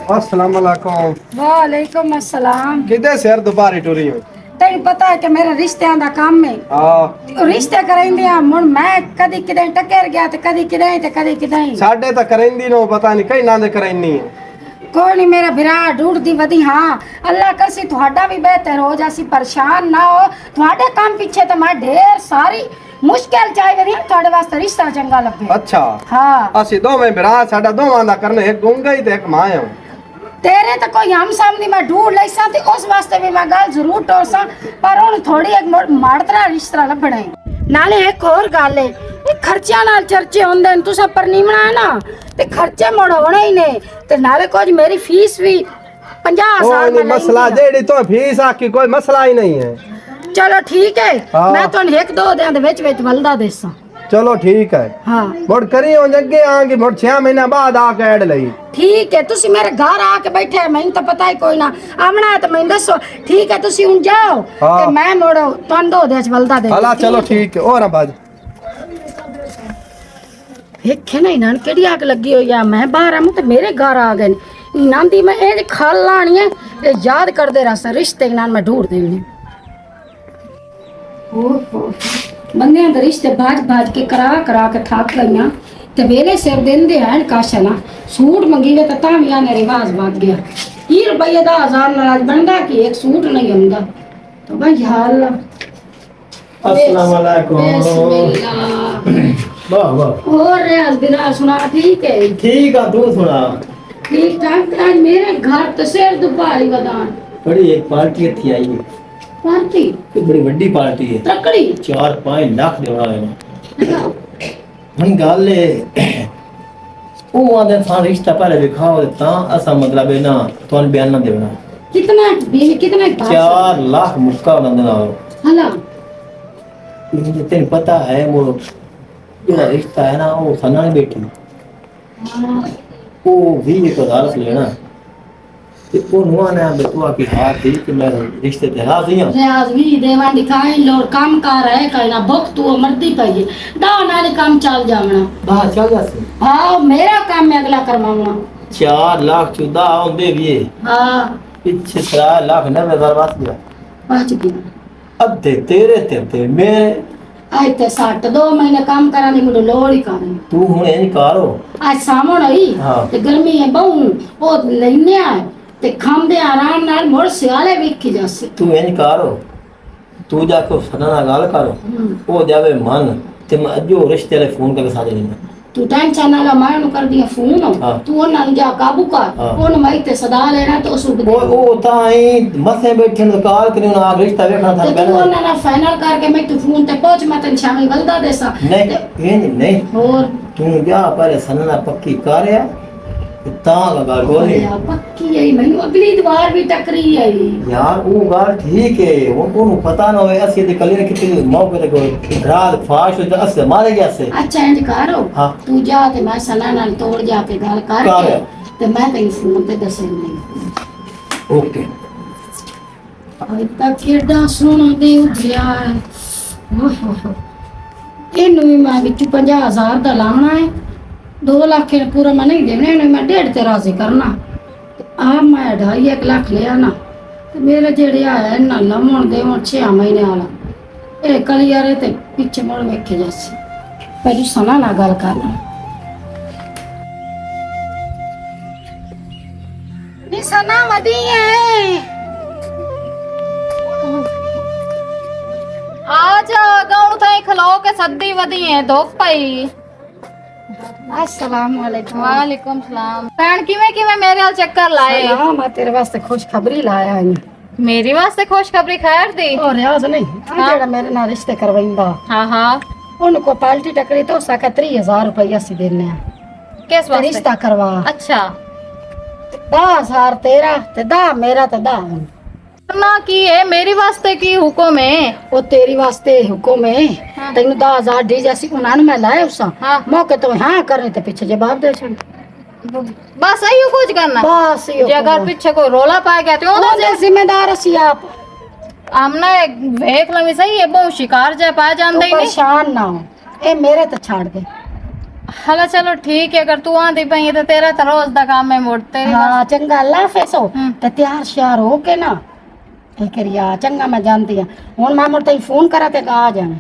अस्सलाम वालेकुम। वालेकुम अस्सलाम। किधर से यार दोबारा टूरी हो? तेन पता है कि मेरा रिश्तियां दा काम है। रिश्ते करेंदे आ मुन मैं कदी किदें टकर गया ते कदी किदें ते कदी किदें। साडे तो करेंदी नो पता नहीं कई नांदे करेंदी है। कोई नहीं मेरा बिरा ढूंढदी वदी हाँ अल्लाह करसी तुहाडा भी बेहतर हो जासी परेशान ना हो तुहाडे काम पीछे तो मैं ढेर सारी मुश्किल चाहे वदी तुहाडे वास्ते रिश्ता चंगा लगे। अच्छा हाँ असि दोवें बिरा साडा दोवां दा करने एक गुंगा ही ते एक मां है। तेरे तो कोई हम सामने मैं ढूंढ लैसा ते उस वास्ते भी मैं गल जरूर टोरसा पर हुन थोड़ी एक माड़तरा रिश्ता लभना है। नाले एक और गल है ये खर्चा नाल चर्चे होंदे न तुसा परनीमना है ना ते खर्चे मोड़ होने ही ने ते नाले कुछ मेरी फीस भी 50,000 कोई मसला जेड़ी तो फीस आकी कोई मसला ही नहीं है। चलो ठीक है हाँ। मैं तो एक दो दिन दे विच वलदा देसा। चलो ठीक है हाँ मोड़ करी हो जगे आंगी मोड़ 6 महीना बाद आके ऐड लई। ठीक है तुसी मेरे घर आके बैठे हैं मैं तो पता ही कोई ना आमना है तो मैं दसो ठीक है तुसी हुन जाओ हाँ। ते मैं मोड़ो तुम दो देच वलदा दे हला चलो ठीक है और बाज देखे ना इन्हां केड़ी आग लगी हुई है मैं बाहर आऊं तो मेरे घर आ गए इन्हां दी मैं ए खाल लानी है ये याद कर दे रहा रिश्ते इन्हां मैं ढूंढ देने ओहो बंदे दे रिश्ते भाज के करा के थक गईयां ते वेले सिर देंदे हैं काशा ना सूट मंगी वे ता भी आने रिवाज भाग गया 30 रुपये दा 1000 नाराज बनदा कि एक सूट नहीं आंदा तो भाई हाल अस्सलाम वालेकुम। बिस्मिल्लाह वाह वाह और रियाज बिरा सुना ठीक है ठीक है तू सुना। ठीक ठाक आज मेरे घर तो सिर दुपारी बदान बड़ी एक पार्टी थी आई है पार्टी कोई बड़ी बड़ी पार्टी है तकड़ी 4-5 लाख देना है हम गल वो आंदे था रिश्ता पहले दिखाओ ता असा मतलब है ना तुम बयान ना देना कितना बीवी कितना 4 लाख मुक्का बंदना हला तेन पता है वो जो रिश्ता है ना वो सना नहीं बैठी वो 20,000 लेना ते वो नुआ ने बतुआ की हाथ थी कि मैं रिश्ते ते राजी हूं रियाज भी देवा दिखाई लो काम कर रहे कहना भुख तू मर्दी पाइए दा नाले काम चल जावना बाहर चल जासे हां मेरा काम मैं अगला करवाऊंगा 4 लाख चुदा होंदे भी है हां पीछे 4 लाख 90,000 बच गया बच गया अद्धे तेरे ते मेरे आज ते 2 महीने काम करा दी मुझे लोड़ ही करनी तू हुन नहीं करो आज सामण आई हाँ। ते गर्मी है बहु ओ लेने आ ते खांदे आराम नाल मोड़ सियाले विख जासे तू नहीं करो तू जाके सना ना गाल करो वो जावे मन ते मैं जो रिश्ते वाले फोन करके साथ लेना तू टेंशन ना ला मैं कर दिया फोन हाँ। तू ओना जा काबू कर हाँ। ओन मई ते सदा लेना तो सुख दे वो ताई मसे बैठे न काल करियो ना आप रिश्ता देखना था ते तू ओना ना फाइनल करके मैं तू फोन ते पहुंच मैं तन शामिल गलदा देसा नहीं नहीं और तू जा पहले सना ना पक्की कर या ता लगा गोली पक्की है मैनू अगली बार भी टकरी है यार वो गाल ठीक है वो को पता ना होए असि ते कली ने कितनी मौके ते कोई रात फाश हो अस मारे गया से अच्छा इंज करो हाँ। तू जा ते मैं सना नाल तोड़ जाके गल करके ते मैं तेरी फोन ते दसे नहीं ओके अभी तक केड़ा सोना दे उठिया है ओहो इनू भी मैं विच 50,000 दा लाना है 2 लाख ने पूरा मैं नहीं देने इन्हें मैं 1.5 ते राजी करना आ मैं 2.5 लाख लिया ना ते मेरे जेड़े आया ना लमण देवण 6 महीने वाला ए कलियारे ते पीछे मुड़ वेखे जासी पहले सना ना गल करना नी सना वदी है आज गाउन थाई खलो के सद्दी वदी है धोप पई अस्सलाम वालेकुम वालेकुम सलाम भैन किवें किवें मेरे हाल चक्कर लाए हाँ मैं तेरे वास्ते खुशखबरी लाया हूं मेरी वास्ते खुशखबरी खैर दी और रियाज नहीं जेड़ा मेरे नाल रिश्ते करवाइंदा हाँ हाँ उनको पाल्टी टकरी तो साका 30,000 रुपया सी देने किस वास्ते रिश्ता करवा अच्छा 10,000 तेरा ते 10 मेरा ते 10 ना की है मेरी वास्ते की हुक्म है वो तेरी वास्ते हुक्म है हाँ। तेन 10,000 दी जैसी उन्होंने मैं लाया उसा हाँ। मौके तो हाँ करने ते पीछे जवाब दे छन बस यही कुछ करना बस यो जे अगर पीछे कोई रोला पा गया तो वो जे जिम्मेदार असी आप हमने देख लवी सही है बहुत शिकार जे पा तू जांदे ही नहीं परेशान ना हो ए मेरे तो छाड़ दे हला चलो ठीक है, अगर तू आंदी पई है तो तेरा तो रोज दा काम है मुड़ तेरी हाँ चंगा अल्लाह फैसो हम्म। ते तैयार श्यार हो के ना ये करिया चंगा मैं जानती हूँ हुन मैं मुड़ तई फोन करा ते आ जाना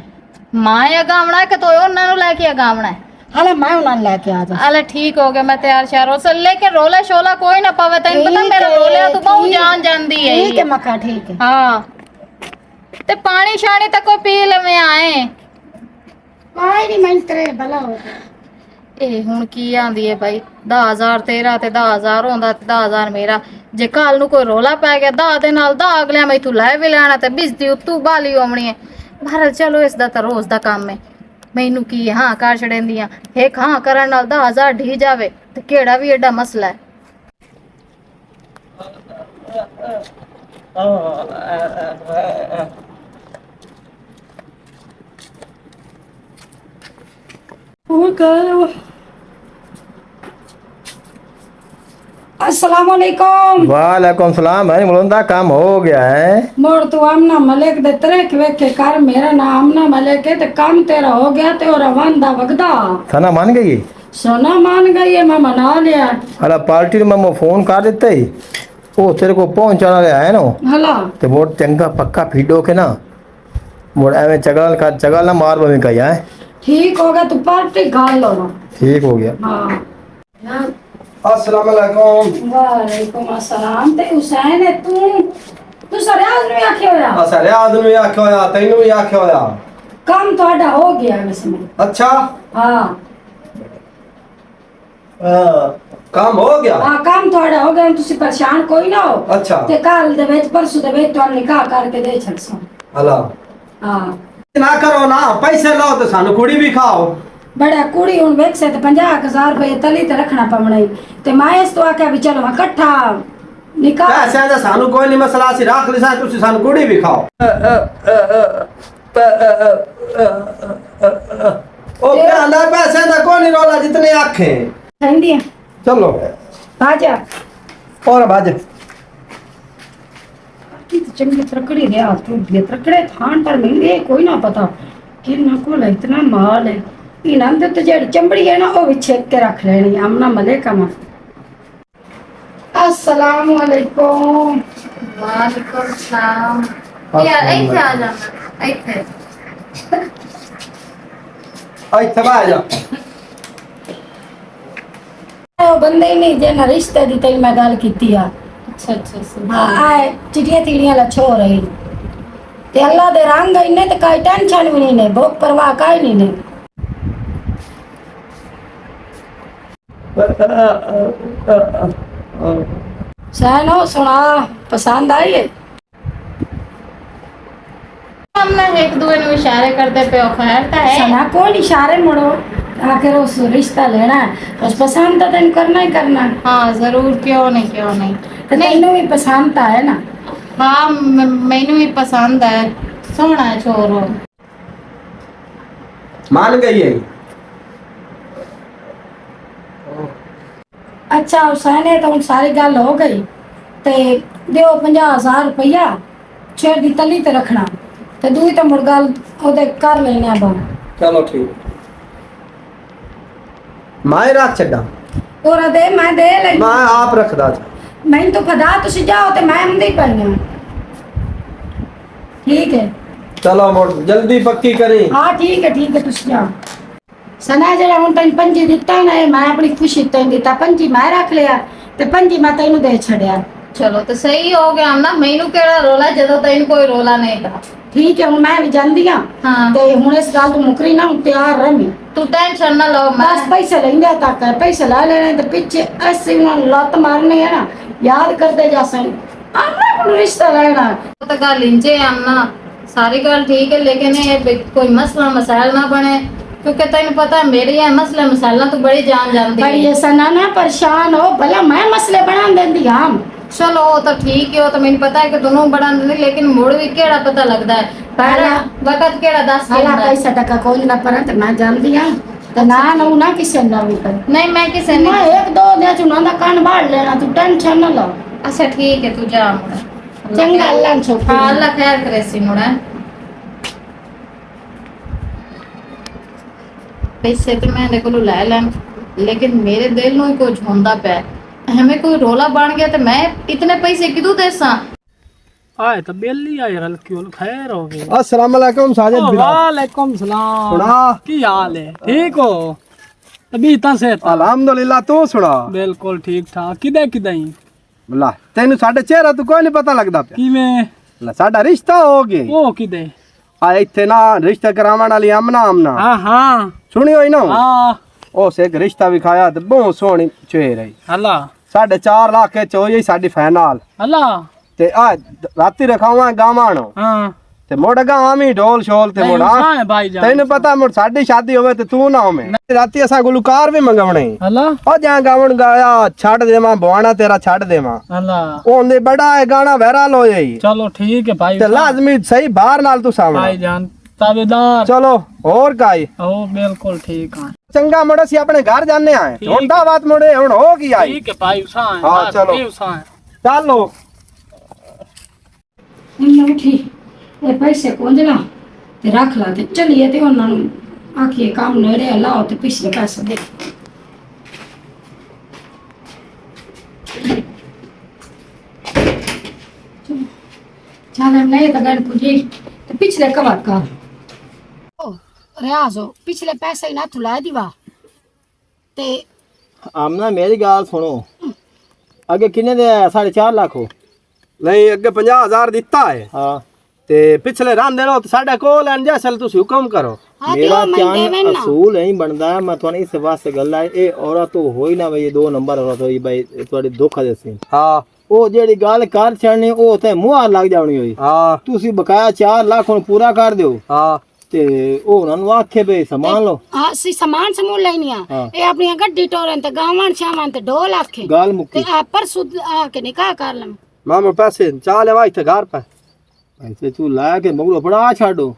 मां या गावना है कि तो उन्हां नु लेके गावना है। हाले मैं उन्हें लेके आ जा अले ठीक हो गया, मैं तैयार श्यार हो सल, लेकिन रोला शोला कोई ना पावे। तैਨੂੰ पता मेरा रोले तो बहुत जान जांदी है। ठीक है मक्खा ठीक है हाँ ते पानी शानी तक को पी लवे आए। आई नहीं मैं तेरे भला हो ਇਹ ਹੁਣ ਕੀ ਆਂਦੀ ਹੈ ਭਾਈ 10000 ਤੇਰਾ ਤੇ 10000 ਹੁੰਦਾ ਤੇ 10000 ਮੇਰਾ। ਜੇ ਕੱਲ ਨੂੰ ਕੋਈ ਰੋਲਾ ਪੈ ਗਿਆ 10 ਦੇ ਨਾਲ 10 ਅਗਲਿਆਂ ਮੈਥੋਂ ਲੈ ਵੀ ਲੈਣਾ ਤੇ ਬਿਜਤੀ ਉਤੋਂ ਬਾਲੀ ਆਉਣੀ ਹੈ। ਬਹਰਲ ਚਲੋ ਇਸ ਦਾ ਤਾਂ ਰੋਜ਼ ਦਾ ਕੰਮ ਹੈ, ਮੈਨੂੰ ਕੀ ਹਾਂ ਕਰ ਛੜੇਂਦੀਆਂ ਇੱਕ ਹਾਂ ਕਰਨ ਨਾਲ 10000 ਢੀ ਜਾਵੇ ਤੇ ਕਿਹੜਾ ਵੀ ਐਡਾ ਮਸਲਾ ਹੈ। अस्सलाम वालेकुम वालेकुम सलाम भाई मुलंदा काम हो गया है। मोड़ तू आमना मलिक दे तरह वेखे कर मेरा नाम आमना मलिक है ते काम तेरा हो गया ते और वांदा वगदा थाना मान गई सोना मान गई है मैं मना लिया अला पार्टी में मैं फोन कर देते ही वो तेरे को पहुंचाना ले आया ना हला ते मोड़ चंगा पक्का फीडो के ना मोड़ एवं चगल ना मार बमी कही है। ठीक हो गया तू पार्टी गाल लो ना ठीक हो गया। हाँ अस्सलाम वालेकुम। वालेकुम अस्सलाम ते हुसैन है तू सारे आदमी आखे होया सारे आदमी आख्या होया तैनू भी आख्या होया काम तोड़ा हो गया इसमें अच्छा हाँ काम हो गया हाँ काम थोड़ा हो गया तुसी परेशान कोई ना हो अच्छा ते कल दे विच परसों दे विच तो निकाह करके दे छड़सो हला हाँ ना करो ना पैसे लाओ तो सानू कुड़ी भी खाओ बड़ा कुड़ी हुन वेख से ते 50,000 रुपए तली ते रखना पवना ते मैं इस तो आके भी चलो इकट्ठा निकाह पैसे दा सानू कोई नहीं मसला सी रख लिसा तुसी सानू कुड़ी भी खाओ ओ क्या ना पैसे दा कोई नहीं रोला जितने आखे ठंडी है चलो बाजा और बाज की चंगी तरकड़ी दे हाथ टूट गए तरकड़े थान पर मिले कोई ना पता कि ना को इतना माल है इन्हां ते जेड़ी चमड़ी है ना वो भी छेक के रख लेनी आमना मले का मा अस्सलाम वालेकुम वालेकुम सलाम यार ऐसे आ जाना ऐसे आई थबा जा ਉਹ ਬੰਦੇ ਹੀ ਨਹੀਂ ਜੇ ਨਾ ਰਿਸ਼ਤੇ ਦੀ ਤੇਰੀ ਮੈਂ ਗੱਲ ਕੀਤੀ ਆ अच्छा अच्छा ਹਾਂ ਆਏ ਚਿੜੀਆਂ ਤੀੜੀਆਂ ਲੱਛੋ ਰਹੀ ਤੇ ਅੱਲਾ ਦੇ ਰੰਗ ਇੰਨੇ ਤੇ ਕੋਈ ਟੈਨਸ਼ਨ ਵੀ ਨਹੀਂ ਨੇ ਭੁੱਖ ਪਰਵਾਹ ਕਾਈ ਨਹੀਂ ਨੇ सैनो सुना पसंद आई है हमने एक दूसरे ਨੂੰ ਇਸ਼ਾਰੇ ਕਰਦੇ ਪਿਓ ਖੈਰ ਤਾਂ ਹੈ सना कौन इशारे मुड़ो आखिर उस रिश्ता लेना है उस पसंद तो तेन करना ही करना है हाँ जरूर क्यों नहीं तो तेनू भी पसंद तो है ना हाँ मैनू भी पसंद है सोहना है छोरो मान गई है अच्छा हुसैन है तो हूँ सारी गल हो गई ते दियो 50,000 रुपया छेड़ दी तली ते रखना ते दूई तो मुड़ गल ओदे कर लेने अब चलो ठीक मैं रख छड़ा और दे मैं दे ले मैं आप रखदा मैं तो फदा तुसी जाओ ते मैं आंदी पई हां ठीक है चलो मोड़ जल्दी पक्की करी हाँ ठीक है तुसी जाओ सना जरा हूँ तेन पंजी दिता ना मैं अपनी खुशी तेन दिता पंजी मैं रख लिया ते पंजी मैं तेनू दे छड़िया चलो तो सही हो गया ना मैनू केड़ा रोला जदों तैनू कोई रोला नहीं था ठीक है हूँ मैं भी जांदी हां हाँ ते हुण इस गल तो मुकरी ना हूँ तैयार रही तू टेंशन ना लो बस मैं पैसे लेंगे तक है पैसे ला लेने ते पीछे ऐसे लत मारनी है ना याद करते जा सन आना को रिश्ता लेना तो गल इंजे आना सारी गल ठीक है लेकिन ये कोई मसला मसाइल ना बने क्योंकि तेन पता है मेरी है मसले मसाइल तो बड़ी जान जाती भाई है ये सना ना परेशान हो भला मैं मसले बना देंदी हां चलो वो तो ठीक है वो तो मैंने पता है कि दोनों बड़ा नहीं लेकिन मुड़ भी केड़ा पता लगता है पहला वक्त केड़ा दस के हाला अंदर। पैसा टका कोई ना पर ते मैं जांदी हां ते ना ना किसे ना भी कर नहीं मैं किसे मैं नहीं एक दो दिन चुना दा कान बाढ़ लेना तू टेंशन ना लो अच्छा ठीक है तू जा मुड़ा चंगा अल्लाह ने छोड़ हाँ अल्लाह खैर करे सी मुड़ा ਪੈਸੇ ਤੇ ਮੈਂ ਇਹਦੇ ਕੋਲੋਂ ਲੈ ਲੈਣ, ਲੇਕਿਨ ਮੇਰੇ ਦਿਲ ਨੂੰ ਹੀ ਕੁਝ ਹੁੰਦਾ ਪਿਆ। ਐਵੇਂ ਕੋਈ ਰੋਲਾ ਬਣ ਗਿਆ ਤੇ ਮੈਂ ਇਤਨੇ ਪੈਸੇ ਕਿਦੋਂ ਦੇਸਾਂ? आए तो बेली आए हल्की उल खैर हो गई। अस्सलाम वालेकुम साजिद बिलाल। वालेकुम सलाम। सुना की हाल है? ठीक हो? अभी ता से अल्हम्दुलिल्लाह, तू सुना? बिल्कुल ठीक ठाक। किदे किदे ला तेन साडे चेहरा तू कोई नहीं पता लगदा पिया। किवें? ला साडा रिश्ता हो गया। ओ किदे? आ इत्थे ना रिश्ता करावण वाली आमना आमना हां हां सुनी होई ना? हां उस एक रिश्ता विखाया ते बहुत सोहनी चेहरा है। हला 4.5 लाख च होई साडी फाइनल हला ते आ राती रखावा गावां हां ते मोड़ गावी ढोल शोल ते मोड़ा हां भाई जान तेन पता मोड़ साडी शादी होवे ते तू ना होवे। राती असा गुलकार भी मंगवणे हला ओ जा गावण गाया छड़ देवा बवाना तेरा छड़ देवा हला ओंदे बड़ा है गाना वायरल हो जाई। चलो ठीक है भाई। ते लाजमी सही बाहर नाल तू सामने भाई जान ताबेदार। चलो और काई ओ बिल्कुल ठीक है। चंगा मोड़ा सी अपने घर जाने आए ठीक। छोटा बात मोड़े हुन हो गई आई। ठीक है भाई उसा है। हाँ, चलो। उसा है। चलो ਹੁਣ ਉਠੀ ਇਹ ਪੈਸੇ ਕੋਂਜਲਾ ਤੇ ਰੱਖ ਲਾ ਤੇ ਚਲੀਏ ਤੇ ਉਹਨਾਂ ਨੂੰ ਆਖੀਏ ਕੰਮ ਨੇੜੇ ਲਾਓ ਤੇ ਪਿਛਲੇ ਪੈਸੇ ਦੇ। ਚੱਲ ਨਹੀਂ ਤਾਂ ਗਣ ਪੁੱਜੀ ਤੇ ਪਿਛਲੇ ਕਵਰ ਕਰ। ओ रियाज हो पिछले पैसे ही ना तुला दीवा ते आमना मेरी गाल सुनो, अगे किन्ने दे 4.5 लाख हो? नहीं अगे 50,000 दिता है हाँ ते पिछले रांदे लो ते साडे कोल एन जैसल तुसी हुक्म करो। हाँ मेरा तो मैं चान देवे ना असूल नहीं बनता है। मैं थोड़ी इस वास्ते गल है ए औरत तो होई ना भाई 2 नंबर औरत होई भाई थोड़ी धोखा देसी। हाँ ओ जेड़ी गल कर छड़नी ओ ते मुंह लग जानी होई। हाँ तुसी बकाया 4 लाख हुन पूरा कर दियो हाँ ते ओ उन्हां नु आखे बे समान लो। हाँ सी सामान समूह लेनी हाँ। आ ए अपनी गड्डी टोरन ते गावन शावन ते ढोल आखे गाल ते मुक्की आ पर सुध आके निकाह कर लम। मामू पैसे चाल है इथे घर पे ऐसे तू ला के मगरो पड़ा छाड़ो।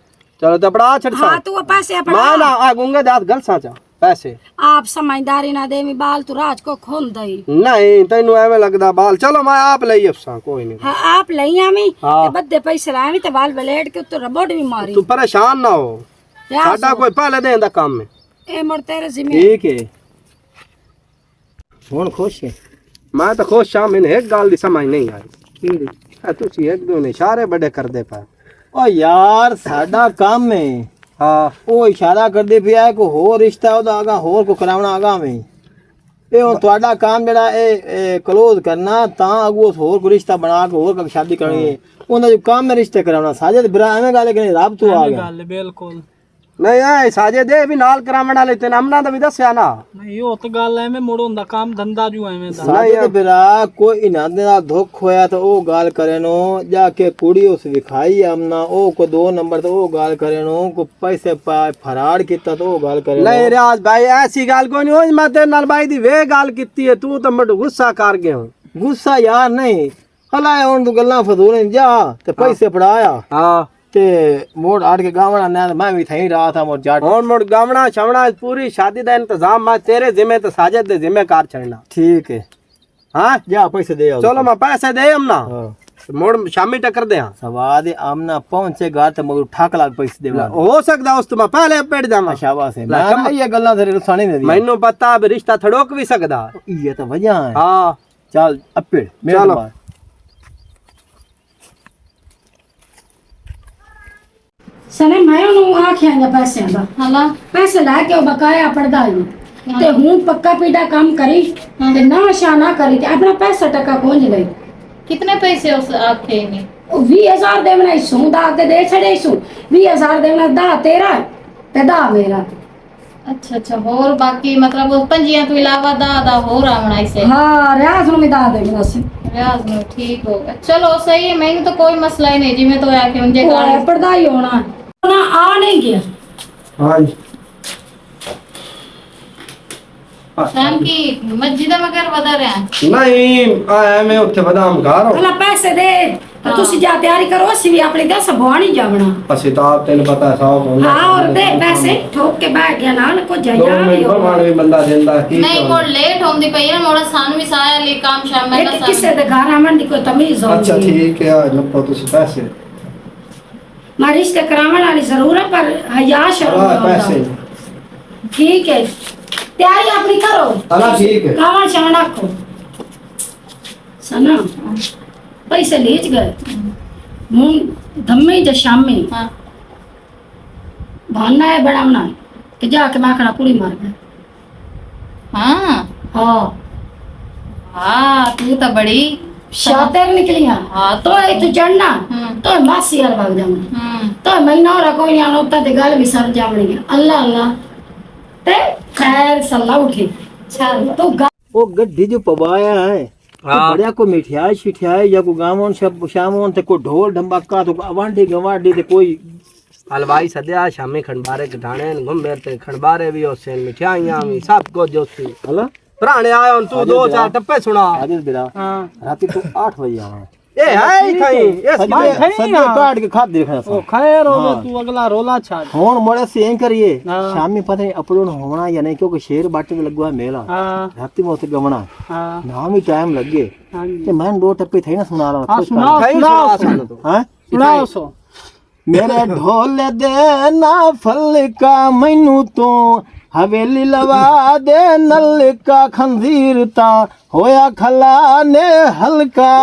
चलो ते बड़ा छड़ सा हाँ तू पैसे अपना मां ना आ गुंगे दात गल साचा पैसे आप समझदारी ना देवी बाल तू राज को खोल दई। नहीं तेनु एवें लगदा बाल। चलो मैं आप लई अफसा कोई नहीं। हाँ आप लई आमी हाँ। ते बद्दे पैसे लावी ते बाल ब्लेड के उत्ते रबड़ भी मारी। तू परेशान ना हो रियाज साडा कोई पहले देन दा काम है। ए मोर तेरे जिम्मे ठीक है हुन खुश है। मैं तो खुश शाम मैंने एक गाल दी समझ नहीं आई तुसी एक दो ने इशारे बड़े कर दे पा। ओ यार साडा काम है। हाँ ओ इशारा करदे पिया है को होर रिश्ता ओदा आगा होर को करावना आगा में ए हुन ਤੁਹਾਡਾ काम जेड़ा ए क्लोज करना ता अगो होर को रिश्ता बना के होर का शादी करनी है। ओंदा जो काम में रिश्ते करावना साजिद बिरा एवें गाले के रब तू आ गया। गल बिल्कुल नहीं ऐ साजे दे भी नाल करावण वाले ते नामना दा भी दस्या ना। नहीं ओ तो गल एवें मुड़ हुंदा काम धंधा जो एवें दा। साजिद बिरा कोई इना दे नाल धोख होया तो ओ गाल करे नो जाके कुड़ी उस विखाई आमना ओ को 2 नंबर तो ओ गाल करे नो को पैसे पाए फरार किता तो ओ गाल करे नहीं रियाज भाई ऐसी गाल कोई नहीं हो। मैं तेरे नाल भाई दी वे गाल कीती है तू तो मड गुस्सा कर गया हूं। गुस्सा यार नहीं हलाए हुन तू गल्ला फजूल जा ते पैसे पड़ाया हाँ ते मोड़ आड़ के गावना ना मैं भी थई रहा था मोड़ जाट। और मुड़ गावना छवना पूरी शादी दा इंतजाम मैं तेरे जिम्मे ते साजिद दे जिम्मे कार छड़ना। ठीक है हाँ जा पैसे दे आओ। चलो मैं पैसे दे हम ना हाँ मोड़ शामी टक्कर दे। सवाद आमना पहुंचे घर ते मगर ठाक लाग पैसे देवा हो सकदा उस तो मैं पहले पेट जावा। शाबाश है ला, मैं ये गल्ला तेरे रुसानी दे दी मैनू पता अब रिश्ता थड़ोक भी सकदा। ये तो वजह है। हाँ चल अपेड़ मेरे चलो। बार सने मैं ਉਹਨੂੰ ਆਖਿਆ ਜਾਂ ਪੈਸਿਆਂ ਦਾ हला ਪੈਸੇ ਲੈ ਕੇ ਉਹ ਬਕਾਇਆ ਪੜਦਾਈ ਤੇ ਹੁਣ ਪੱਕਾ ਪੀੜਾ ਕੰਮ ਕਰੀ ਤੇ ਨਾ ਸ਼ਾਨਾ ਕਰੀ ਤੇ ਆਪਣਾ ਪੈਸਾ ਟਕਾ ਪਹੁੰਚ ਲਈ। कितने पैसे उस आखे ने? ਉਹ 20,000 ਦੇ ਬਣਾਈ ਸੂ ਦਾ ਤੇ ਦੇ ਛੜੇ ਸੂ 20,000 ਦੇ ਬਣਾ ਦਾ ਤੇਰਾ ਤੇ ਦਾ ਮੇਰਾ। अच्छा अच्छा होर बाकी मतलब उस पंजियां तो इलावा दा होर आवना इसे। ਹਾਂ ਰਿਆਜ਼ ਨੂੰ ਵੀ ਦਾ ਦੇ ਬਸ रियाज नो ठीक हो गया। चलो सही है मैंने तो कोई मसला ही नहीं जिਵੇਂ तो आके उनजे गाल ਉਹ ਪੜਦਾਈ ਹੋਣਾ ਨਾ ਆ ਨਹੀਂ ਗਿਆ। हाँ जी शाम की मस्जिद मगर बता रहे हैं। नहीं आया मैं उत्थे बदाम घर ਭਲਾ ਪੈਸੇ ਦੇ ਤੇ ਤੁਸੀਂ ਜਾ ਤਿਆਰੀ ਕਰੋ ਅਸੀਂ ਵੀ ਆਪਣੇ ਦਾ ਸਭਵਾਣੀ ਜਾਵਣਾ। ਅਸੀਂ ਤਾਂ ਆਪ ਤੈਨੂੰ ਪਤਾ ਸਾਫ ਹੁੰਦਾ। ਹਾਂ ਔਰ ਦੇ ਪੈਸੇ ਠੋਕ ਕੇ ਬੈਠ ਗਿਆ ਨਾਲ ਕੋ ਜਾਇਆ ਵੀ ਹੋ। ਭਗਵਾਨ ਵੀ ਬੰਦਾ ਦਿੰਦਾ ਕੀ नहीं मोड़ लेट होंदी पई है मोड़ा सानू भी साया ले काम शाम में ਇਹ ਕਿਸੇ ਦੇ ਘਰ ਆਵਣ ਦੀ ਕੋਈ ਤਮੀਜ਼ ਹੋਣੀ। ਅੱਛਾ ਠੀਕ ਹੈ ਲੱਪੋ ਤੁਸੀਂ ਪੈਸੇ ਮੈਂ ਰਿਸ਼ਤੇ ਕਰਾਉਣ ਵਾਲੀ ਜ਼ਰੂਰ ਹੈ ਪਰ ਹਯਾ ਸ਼ਰਮ ਆ ਦਾ ਪੈਸੇ ठीक है तैयारी अपनी करो चला ठीक है खाना शाना रखो सना पैसे लीच गए हूँ धम्मे ज शामी हाँ भाना है बनावना है कि जाके माखना कुड़ी मार गए हाँ हाँ हाँ तू तो बड़ी शातिर निकलिया हाँ तो तू चढ़ना तो मासी यार भाग जाऊंगी तो महीना और कोई नहीं आना उतना ते गल भी सर जावनी अल्लाह अल्लाह ते खैर सल्ला उठी चल तू वो गड्डी जो पवाया है बढ़िया को मिठाई शिठाई या को गामोन शामोन ते को ढोल ढंबाका तो अवांडी गवांडी ते कोई हलवाई सद्या शामी खंडबारे कटाने घुमे ते खंडबारे भी होसे मिठाइयां भी सब कुछ जोसी हला पुराने आयो तू दो चार टप्पे सुना आदिल बिरा राती तो 8 बजे आवा ए है थई ए सजे काट के खाद देखा ओ खैर हो तू अगला रोला छाड़ होन मोड़े से एं करिए हाँ। शामी पता नहीं अपलोड होना या नहीं क्योंकि शेर बाटे में लगवा मेला हाँ राती में उसे गवना हाँ नाम ही टाइम लग गए हाँ जी। ते मैं 2 टप्पे थे ना सुना रहा हाँ सुनाओ सुनाओ हां सुनाओ सो मेरे ढोल दे ना फल का मैनू तो हवेली लवा दे नल का खंजीर ता होया खला ने हल्का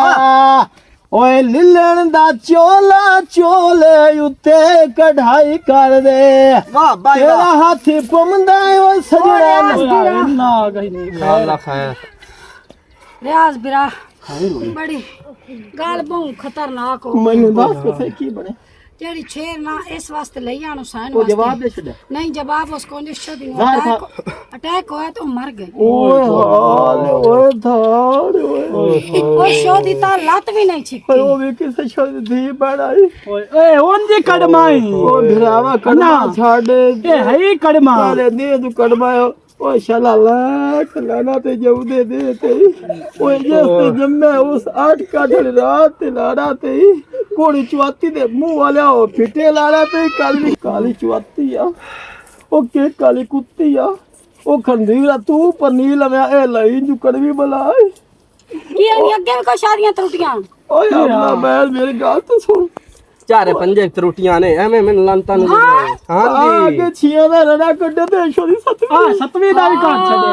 ओए लिलण दा चोला चोले उते कढ़ाई कर दे वाह भाई तेरा वाह हाथी पमदा ओ सजड़ा ना गई नहीं अल्लाह खैर रियाज बिरा बड़ी गाल बहु खतरनाक हो मैनू दस को की बने जेड़ी छेर ना इस वास्ते ले आनो साइन वो जवाब दे छड़े नहीं जवाब उसको निश्चित ही जाहिर था। अटैक हुआ तो मर गए ओए हाल ओए धार ओए और शोधी ता लात भी नहीं छिपी वो भी किसे छोड़ दी बड़ाई ए ओन जी कड़माई ओ ढरावा कड़मा छाड़े ए है कड़मा साले दे तू कड़मायो ओ शाला लाख लाना ते जऊदे दे ते ओए जस्ते जम्मे उस 8 काठल रात ते लाड़ा ते कोड़ी चुआती दे मुंह वाला ओ फिटे लाड़ा ते काली काली चुआती आ ओ के काली कुत्ती आ ओ खंदीरा तू पर नील में ए लई जू कड़वी बलाए की अगे भी कोई शादियां त्रुटियां ओए अम्मा बैल मेरी गाल तो सुन चारे पंजे त्रुटियां ने एमे मैंने लंता ने हां जी आगे छिया दा रड़ा कड्डे ते छोरी सतवी हाँ सतवीं दा भी काट छड़े